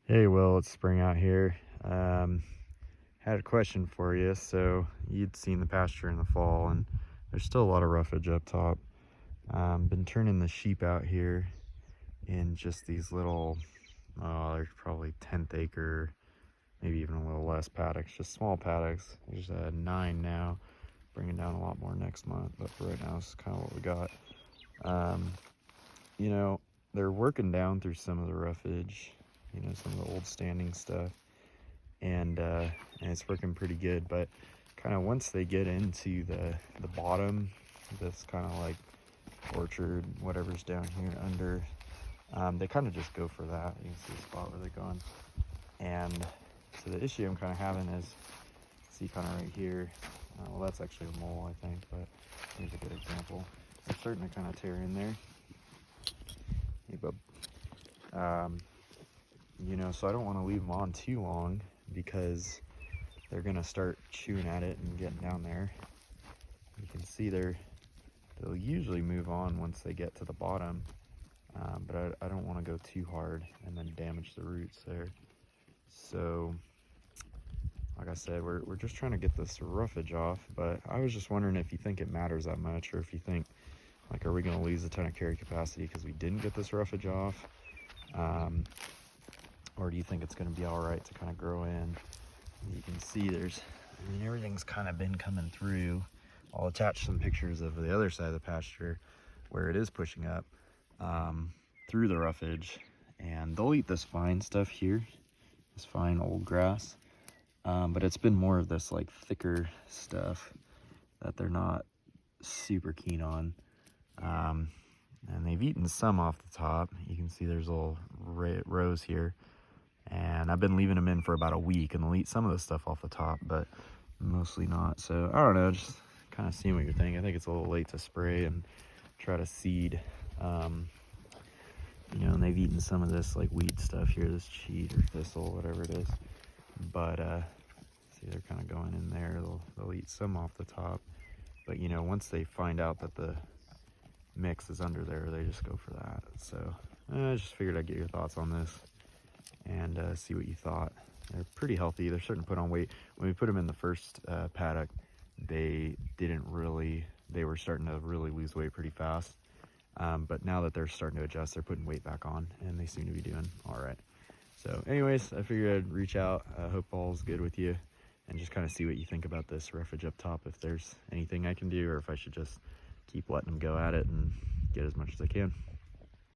Hey Will, it's spring out here. Had a question for you. So you'd seen the pasture in the fall, and there's still a lot of roughage up top. Been turning the sheep out here in just these little, there's probably 10th acre, maybe even a little less paddocks, just small paddocks. There's 9 now, bringing down a lot more next month, but for right now, it's kind of what we got. Um, you know, they're working down through some of the roughage, some of the old standing stuff, and it's working pretty good. But kind of once they get into the bottom, this kind of like orchard, whatever's down here under, they kind of just go for that. You can see the spot where they're going. And so the issue I'm kind of having is, see kind of right here, well, that's actually a mole, I think, but here's a good example. They're starting to kind of tear in there. Hey, bub. So I don't want to leave them on too long because they're gonna start chewing at it and getting down there. You can see they'll usually move on once they get to the bottom, but I don't want to go too hard and then damage the roots there. So like I said, we're just trying to get this roughage off, but I was just wondering if you think it matters that much, or if you think, like, are we going to lose a ton of carry capacity because we didn't get this roughage off? Or do you think it's going to be all right to kind of grow in? You can see everything's kind of been coming through. I'll attach some pictures of the other side of the pasture where it is pushing up through the roughage, and they'll eat this fine stuff here, this fine old grass. But it's been more of this like thicker stuff that they're not super keen on. And they've eaten some off the top. You can see there's little rows here. And I've been leaving them in for about a week, and they'll eat some of the stuff off the top, but mostly not. So I don't know, just kind of seeing what you're thinking. I think it's a little late to spray and try to seed. And they've eaten some of this like weed stuff here, this cheat or thistle, whatever it is. But see, they're kind of going in there. They'll eat some off the top, but once they find out that the mix is under there, they just go for that. So I just figured I'd get your thoughts on this and see what you thought. They're pretty healthy. They're starting to put on weight. When we put them in the first paddock, they were starting to really lose weight pretty fast. But now that they're starting to adjust, they're putting weight back on, and they seem to be doing all right. So anyways, I figured I'd reach out. I hope all's good with you, and just kind of see what you think about this roughage up top, if there's anything I can do, or if I should just keep letting them go at it and get as much as I can.